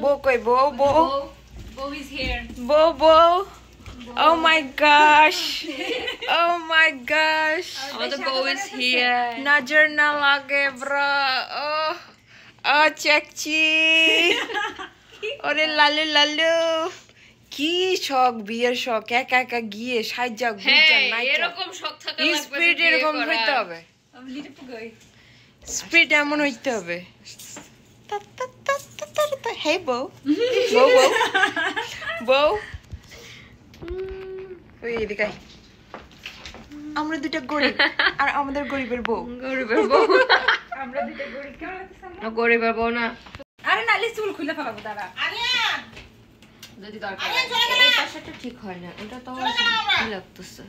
Bo koi Bo. Bo is here. Bo. Oh my gosh. Oh my gosh. The Bo is here. Najar na lage bro. Oh chekchi. Ore lalu. কি শখ বিয়ের শখ একা একা গিয়ে সাইজা গুজা নাইচা এরকম শখ থাকা লাগবে স্পিড এরকম হইতে হবে স্পিড এমন হইতে হবে হে বউ ওই এদিকে আমরা দুটো গরিব আর আমাদের গরিবের বউ আমরা দুটো গরিব কেমন লাগতেছে গরিবের বউ না আরে নালি চুল খুলে ফেলাবো দাঁড়া যদি দরকার এই পাশটা ঠিক হয় না এটা তো কি লাগতেছে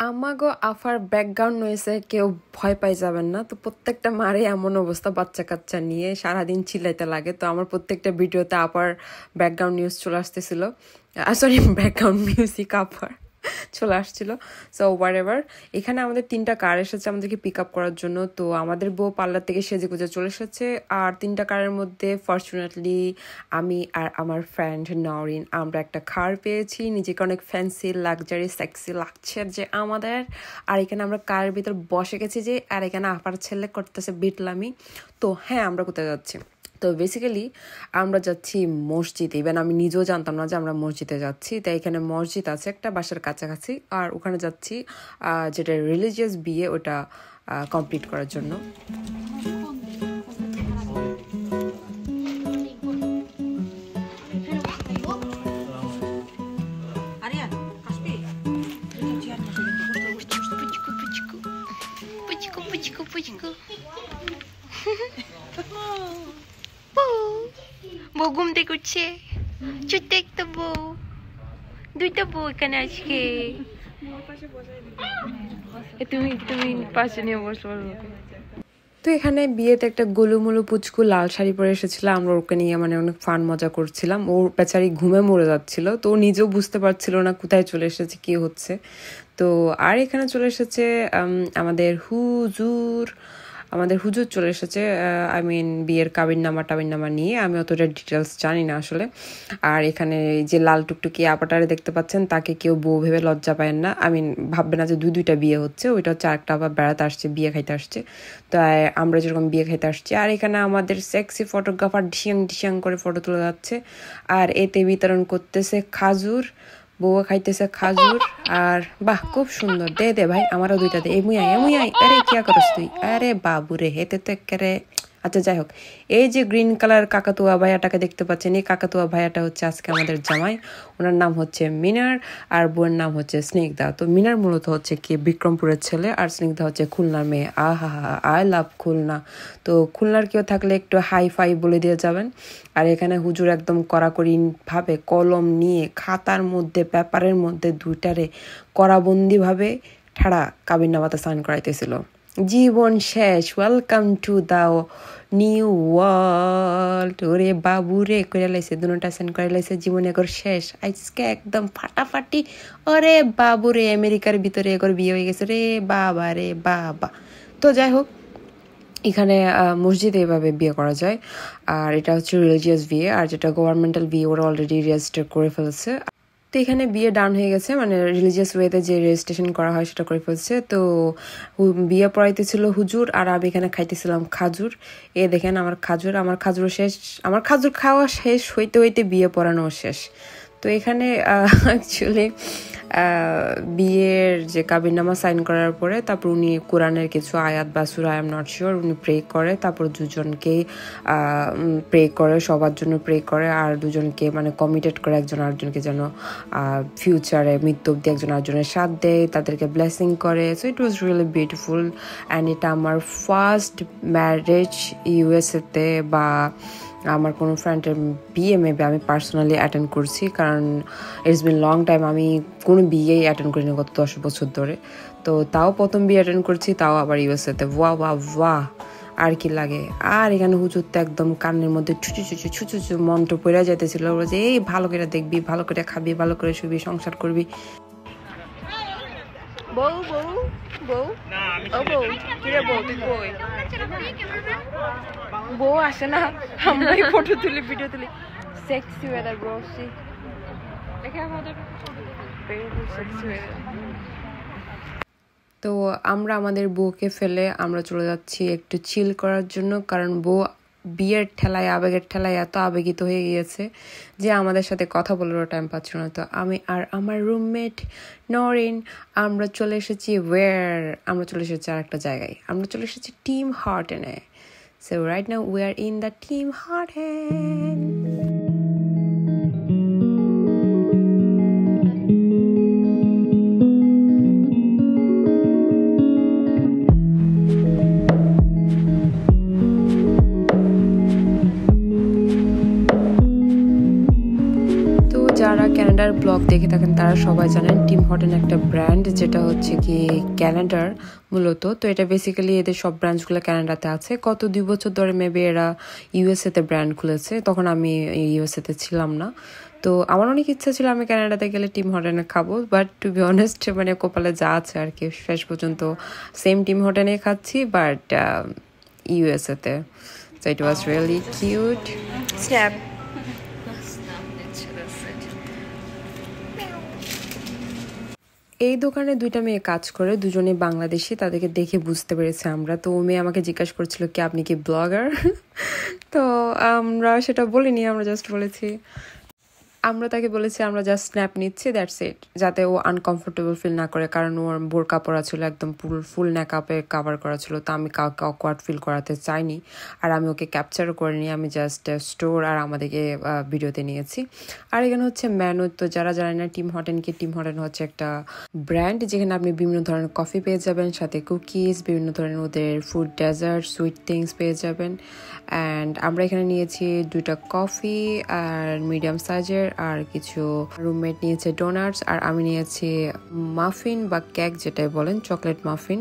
আমাগো আফার ব্যাকগ্রাউন্ড নয়েছে কেউ ভয় পাই যাবেন না তো প্রত্যেকটা মারে এমন অবস্থা বাচ্চা কাচ্চা নিয়ে সারাদিন চিল্লাইতে লাগে তো আমার প্রত্যেকটা ভিডিওতে আপার ব্যাকগ্রাউন্ড নিউজ চলে আসতেছিল সরি ব্যাকগ্রাউন্ড মিউজিক আপার চলে আসছিল সো হোয়াটএভার এখানে আমাদের 3টা কার এসেছে আমাদেরকে পিক আপ করার জন্য তো আমাদের বউ পার্লার থেকে সেজে গুজে চলে এসেছে আর 3টা কারের মধ্যে ফরচুনেটলি আমি আর আমার ফ্রেন্ড নরিন আমরা একটা কার পেয়েছি নিজেকে অনেক ফ্যান্সি লাক্সারি সেক্সি লাগছে যে আমাদের আর এখানে আমরা কারের ভিতর বসে গেছি যে আর এখানে আপার ছেলে করতেছে বিটলামি তো হ্যাঁ আমরা কোথায় যাচ্ছি তো বেসিক্যালি আমরা যাচ্ছি মসজিদে ইভেন আমি নিজেও জানতাম না যে আমরা মসজিদে যাচ্ছি তাই এখানে মসজিদ আছে একটা বাসার কাছাকাছি আর ওখানে যাচ্ছি যেটা রিলিজিয়াস বিয়ে ওটা কমপ্লিট করার জন্য বউ ঘুম থেকে উঠছে ছোট্ট একটা বউ 2টা বউ এখানে আজকে তুমি পাশে নিয়ে বসো তো এখানে বিয়েতে একটা গোলুমুলু পুচকু লাল শাড়ি পরে এসেছিল আমরা ওকে নিয়ে মানে অনেক ফান মজা করছিলাম ওর বেচারি ঘুমে মরে যাচ্ছিল তো ও নিজেও বুঝতে পারছিল না কোথায় চলে এসেছে কি হচ্ছে তো আর এখানে চলে এসেছে আমাদের হুজুর চলে এসেছে আই মিন বিয়ের কাবিননামা নিয়ে আমি অতটা ডিটেলস জানি না আসলে আর এখানে যে লাল টুকটুকি আপাটারে দেখতে পাচ্ছেন তাকে কেউ বউ ভেবে লজ্জা পায় না আই মিন ভাববে না যে দুইটা বিয়ে হচ্ছে ওইটা হচ্ছে আরেকটা আবার বেড়াতে আসছে বিয়ে খাইতে আসছে তো আমরা যেরকম বিয়ে খাইতে আসছি আর এখানে আমাদের সেক্সি ফটোগ্রাফার ঢিয়াং করে ফটো তুলে যাচ্ছে আর এতে বিতরণ করতেছে খাজুর বউ খাইতেছে খাজুর আর বাহ খুব সুন্দর দে ভাই আমারও 2টা দে এমুই আই আরে কি করছ তুই আরে বাবুরে হেতে তো একেবারে আচ্ছা যাই হোক এই যে গ্রিন কালার কাকাতুয়া ভাইয়াটাকে দেখতে পাচ্ছেন এই কাকাতুয়া ভাইয়াটা হচ্ছে আজকে আমাদের জামাই ওনার নাম হচ্ছে মিনার আর বউয়ের নাম হচ্ছে স্নিগ্ধা তো মিনার মূলত হচ্ছে কি বিক্রমপুরের ছেলে আর স্নিগ্ধা হচ্ছে খুলনার মেয়ে আহা আই লাভ খুলনা তো খুলনার কেউ থাকলে একটু হাই ফাই বলে দিয়ে যাবেন আর এখানে হুজুর একদম কড়াকড়ি ভাবে কলম নিয়ে খাতার মধ্যে পেপারের মধ্যে 2টারে কড়াবন্দি ভাবে ঠাড়া কাবিননামাতে সাইন করাইতেছিল জীবন শেষ welcome to the new world ওরে বাবুরে করে লাইছে 2টা সাইন করে লাইছে জীবনে একর শেষ আজকে একদম ফাটাফাটি ওরে বাবুরে আমেরিকার ভিতরে একর বিয়ে হয়ে গেছে রে বাবা তো যাই হোক এখানে মসজিদে এভাবে বিয়ে করা যায় আর এটা হচ্ছে রিলিজিয়াস বিয়ে আর যেটা গভর্নমেন্টাল বিয়ে ওরা অলরেডি রেজিস্টার করে ফেলছে তো এখানে বিয়ে ডান হয়ে গেছে মানে রিলিজিয়াস ওয়েতে যে রেজিস্ট্রেশন করা হয় সেটা করে ফেলছে তো বিয়ে পড়াইতেছিল হুজুর আর আমি এখানে খাইতেছিলাম খাজুর দেখেন আমার খাজুর শেষ আমার খাজুর খাওয়া শেষ হইতে বিয়ে পড়ানো শেষ তো এখানে অ্যাকচুয়ালি বিয়ের যে কাবিননামা সাইন করার পরে তারপর উনি কোরআনের কিছু আয়াত বা সূরা আই এম নট শিওর উনি প্রে করে তারপর দুজনকেই প্রে করে সবার জন্য প্রে করে আর দুজনকে মানে কমিটেড করে একজন আরেকজনকে যেন ফিউচারে মৃত্যু অব্দি একজন আরেকজনের সাথ দেয় তাদেরকে ব্লেসিং করে so it was really beautiful and এটা আমার ফার্স্ট ম্যারেজ ইউএসএতে বা আমার কোনো ফ্রেন্ডের বিয়ে মেবি আমি পার্সোনালি অ্যাটেন্ড করছি কারণ ইটস বিন লং টাইম আমি কোনো বিয়েই অ্যাটেন্ড করিনি গত 10 বছর ধরে তো তাও প্রথম বিয়ে অ্যাটেন্ড করছি তাও আবার ইউএসএতে ওয়া আর কি লাগে আর এখানে হুজুর তো একদম কানের মধ্যে ছুচু মন্ত্র পড়ে যেতেছিল যে এই ভালো করে দেখবি ভালো করে খাবি ভালো করে শুবি সংসার করবি বউ কিরে বউ তুই কই বউ আসে না আমরাই ফটো তুলি ভিডিও তুলি sexy weather, bro. See. দেখে আমাদের beautiful sexy weather. তো আমরা আমাদের বউকে ফেলে আমরা চলে যাচ্ছি একটু চিল করার জন্য, কারণ বউ বিয়ের ঠেলায় আবেগের ঠেলায় এত আবেগিত হয়ে গিয়েছে যে আমাদের সাথে কথা বলারও টাইম পাচ্ছিল না। তো আমি আর আমার রুমমেট নরিন আমরা চলে এসেছি আমরা চলে এসেছি আর একটা জায়গায়, আমরা চলে এসেছি টিম হর্টনে। So right now we are in the Tim Horton. যারা ক্যানাডার ব্লগ দেখে থাকেন তারা সবাই জানেন টিম হর্টন একটা ব্র্যান্ড, যেটা হচ্ছে কি ক্যানাডার মূলত। তো এটা বেসিক্যালি এদের সব ব্রাঞ্চগুলো ক্যানাডাতে আছে। গত 2 বছর ধরে মেবি এরা ইউএসএতে ব্র্যান্ড খুলেছে, তখন আমি ইউএসএতে ছিলাম না। তো আমার অনেক ইচ্ছা ছিল আমি ক্যানাডাতে গেলে টিম হর্টনে খাবো, বাট টু বি অনেস্ট মানে কপালে যা আছে আর কি, শেষ পর্যন্ত সেম টিম হর্টনে খাচ্ছি বাট ইউএসএতে। So it was really cute. Snap. এই দোকানে 2টা মেয়ে কাজ করে, দুজনে বাংলাদেশি, তাদেরকে দেখে বুঝতে পেরেছি আমরা। তো ও মেয়ে আমাকে জিজ্ঞাসা করছিল কি আপনি কি ব্লগার? তো আমরা সেটা বলিনি, আমরা জাস্ট বলেছি আমরা তাকে বলেছি আমরা জাস্ট স্ন্যাপ নিচ্ছি, দ্যাটস ইট, যাতে ও আনকমফোর্টেবল ফিল না করে, কারণ ওর বোরকা পরা ছিল, একদম ফুল নেকআপে কাভার করা ছিল। তো আমি কাউকে অকওয়ার্ড ফিল করাতে চাইনি, আর আমি ওকে ক্যাপচারও করিনি, আমি জাস্ট স্টোর আর আমাদেরকে ভিডিওতে নিয়েছি। আর এখানে হচ্ছে মেনু। তো যারা জানেন না টিম হর্টন হচ্ছে একটা ব্র্যান্ড যেখানে আপনি বিভিন্ন ধরনের কফি পেয়ে যাবেন, সাথে কুকিজ, বিভিন্ন ধরনের ওদের ফুড, ডেজার্ট, সুইট থিংস পেয়ে যাবেন। অ্যান্ড আমরা এখানে নিয়েছি 2টা কফি আর মিডিয়াম সাইজের, আর কিছু রুমমেট নিয়েছে ডোনাটস, আর আমি নিয়েছি মাফিন বা কেক যেটাই বলেন, চকলেট মাফিন।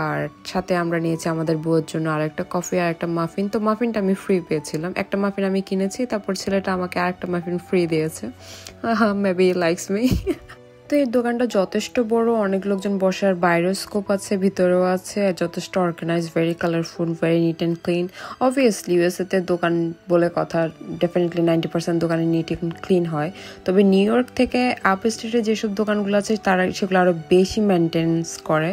আর সাথে আমরা নিয়েছি আমাদের বউয়ের জন্য আরেকটা কফি আর একটা মাফিন। তো মাফিনটা আমি ফ্রি পেয়েছিলাম, একটা মাফিন আমি কিনেছি, তারপর ছেলেটা আমাকে আরেকটা মাফিন ফ্রি দিয়েছে। Maybe likes me. তো এই দোকানটা যথেষ্ট বড়, অনেক লোকজন বসার, বাইরেও স্কোপ আছে, ভিতরেও আছে, যথেষ্ট organise, very colourful, very neat and clean. Obviously ইউএসএতে দোকান বলে কথা, ডেফিনেটলি 90% দোকানে নিট অ্যান্ড ক্লিন হয়। তবে নিউ ইয়র্ক থেকে আপ স্টেটে যেসব দোকানগুলো আছে তারা সেগুলো আরও বেশি মেনটেন্স করে,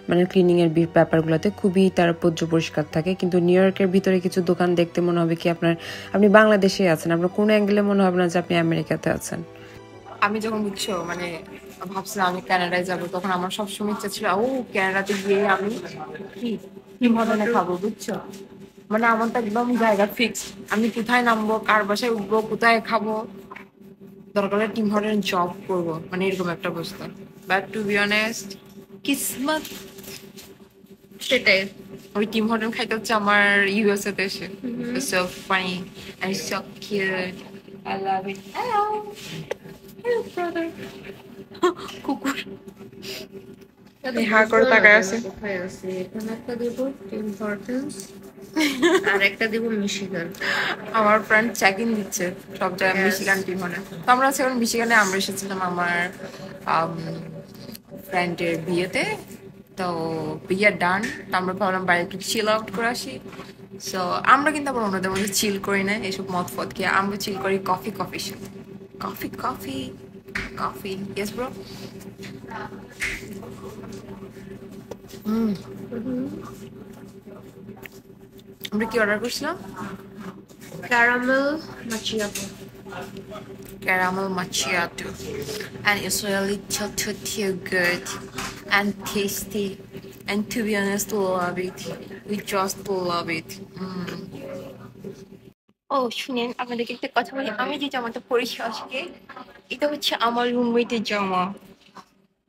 মানে ক্লিনিংয়ের ব্যাপারগুলোতে খুবই তারা পরিষ্কার থাকে। কিন্তু নিউ ইয়র্কের ভিতরে কিছু দোকান দেখতে মনে হবে কি আপনি বাংলাদেশে আছেন, আপনার কোনো অ্যাঙ্গেলে মনে হবে না যে আপনি আমেরিকাতে আছেন। আমি যখন বুঝছো মানে ভাবছিলাম আমি কানাডায় যাবো, তখন আমার সবসময় ইচ্ছা ছিল কানাডাতে গিয়ে আমি টিম হর্টনে খাবো, বুঝছো? মানে আমার তো একদম জায়গা ফিক্সড, আমি কোথায় নামবো, কার বাসায় উঠবো, কোথায় খাবো, দরকার হলে টিম হর্টনে জব করবো, মানে এরকম একটা অবস্থা। বাট টু বি অনেস্ট কিসমত সেটাই, ওই টিম হর্টন খাইতে হচ্ছে আমার ইউএসএ তে এসে। So funny and so cute, I love it. Hello brother. কুকুর হা করে তাকায় আছে। এখানে একটা দেব টিম হর্টনস আর একটা দেব মিশিগান। আমার ফ্রেন্ড চেক ইন দিচ্ছে সব জায়গায় মিশিগান টিম হর্টন। তো আমরা আছি এখন মিশিগানে, আমরা এসেছিলাম আমার ফ্রেন্ডের বিয়েতে। তো বিয়ে ডান, তো আমরা ভাবলাম বাইরে একটু চিল আউট করে আসি। সো আমরা কিন্তু আবার অন্যদের মধ্যে চিল করি না এসব মদ ফদ খেয়ে, আমরা চিল করি কফির সাথে। Coffee yes bro. আমরা কি অর্ডার করছিলাম? Caramel macchiato. Caramel macchiato, and it's really too good and tasty, and to be honest love it, we just love it. ও শুনেন, আপনাদেরকে একটা কথা বলি, আমি যে জামাটা পরেছি আজকে এটা হচ্ছে আমার রুমমেটের জামা।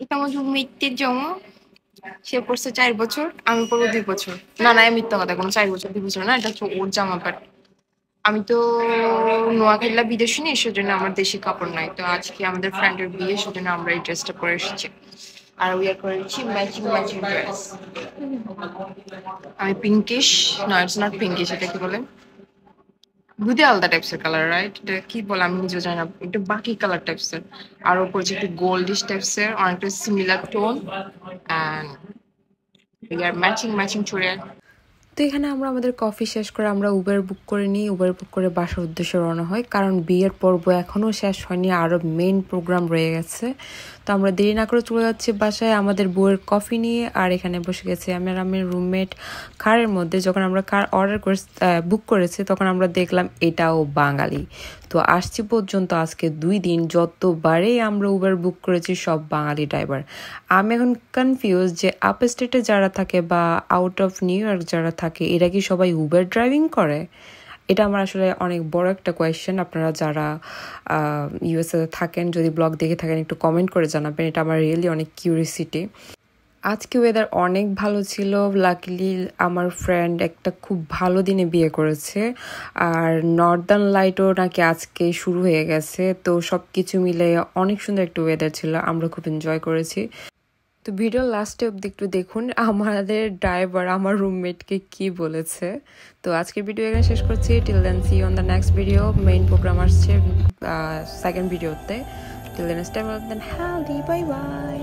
এটা আমার রুমমেটের জামা, সে পড়ছে 4 বছর, আমি পড়বো 2 বছর। না আমি মিথ্যা কথা, কোনো 4 বছর 2 বছর না, এটা হচ্ছে ওর জামা। বাট আমি তো নোয়াখালীলা বিদেশি নেই, সেজন্য আমার দেশি কাপড় নাই। তো আজকে আমাদের ফ্রেন্ডের বিয়ে, সেজন্য আমরা এই ড্রেসটা পরে এসেছি, আর উইয়ার করেছি ম্যাচিং ড্রেস। আমি পিঙ্কিশ, না ইটস নট পিঙ্কিশ, এটা কি বলে দুধে আলাদা টাইপসের কালার, রাইট? এটা কি বলে আমি নিজেও জানি না, একটু বাকি কালার টাইপসের, আর ওপর যে একটু গোল্ডিশ টাইপসের, অনেকটা similar tone, and we are matching churidar. তো এখানে আমরা আমাদের কফি শেষ করে আমরা উবের বুক করে নিই, উবের বুক করে বাসার উদ্দেশ্যে রওনা হয়, কারণ বিয়ের পর্ব এখনও শেষ হয়নি, আরও মেইন প্রোগ্রাম রয়ে গেছে। তো আমরা দেরি না করে চলে যাচ্ছি বাসায় আমাদের বউয়ের কফি নিয়ে। আর এখানে বসে গেছি আমি আর আমার রুমমেট কারের মধ্যে। যখন আমরা কার বুক করেছি তখন আমরা দেখলাম এটাও বাঙালি। তো আসছি পর্যন্ত আজকে 2 দিন যতবারেই আমরা উবের বুক করেছি সব বাঙালি ড্রাইভার। আমি এখন কনফিউজ যে আপ স্টেটে যারা থাকে বা আউট অফ নিউ ইয়র্ক যারা থাকে এরা কি সবাই উবের ড্রাইভিং করে? এটা আমার আসলে অনেক বড় একটা কোয়েশ্চেন। আপনারা যারা ইউএসএ থাকেন যদি ব্লগ দেখে থাকেন একটু কমেন্ট করে জানাবেন, এটা আমার রিয়েলি অনেক কিউরিয়াসিটি। আজকে ওয়েদার অনেক ভালো ছিল। লাকিলি আমার ফ্রেন্ড একটা খুব ভালো দিনে বিয়ে করেছে, আর নর্দার্ন লাইটও নাকি আজকে শুরু হয়ে গেছে। তো সব কিছু মিলে অনেক সুন্দর একটা ওয়েদার ছিল, আমরা খুব এনজয় করেছি। তো ভিডিও লাস্টে অব্দি একটু দেখুন আমাদের ড্রাইভার আমার রুমমেটকে কি বলেছে। তো আজকের ভিডিও এখানে শেষ করছি। Till then see on the next video. Main program আসছে সেকেন্ড ভিডিওতে। Till then stay well then healthy, bye bye.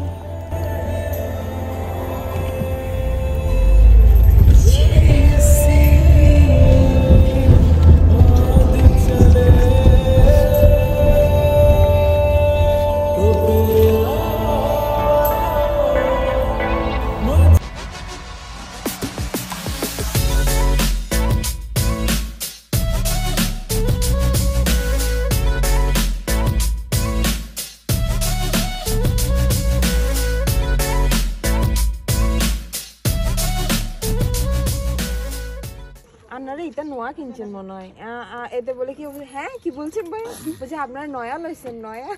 আপনারা এটা নয়া কিনছেন মনে হয়, এতে বলে কি হ্যাঁ কি বলছেন ভাই, বলছে আপনারা নয়া লইছেন নয়া।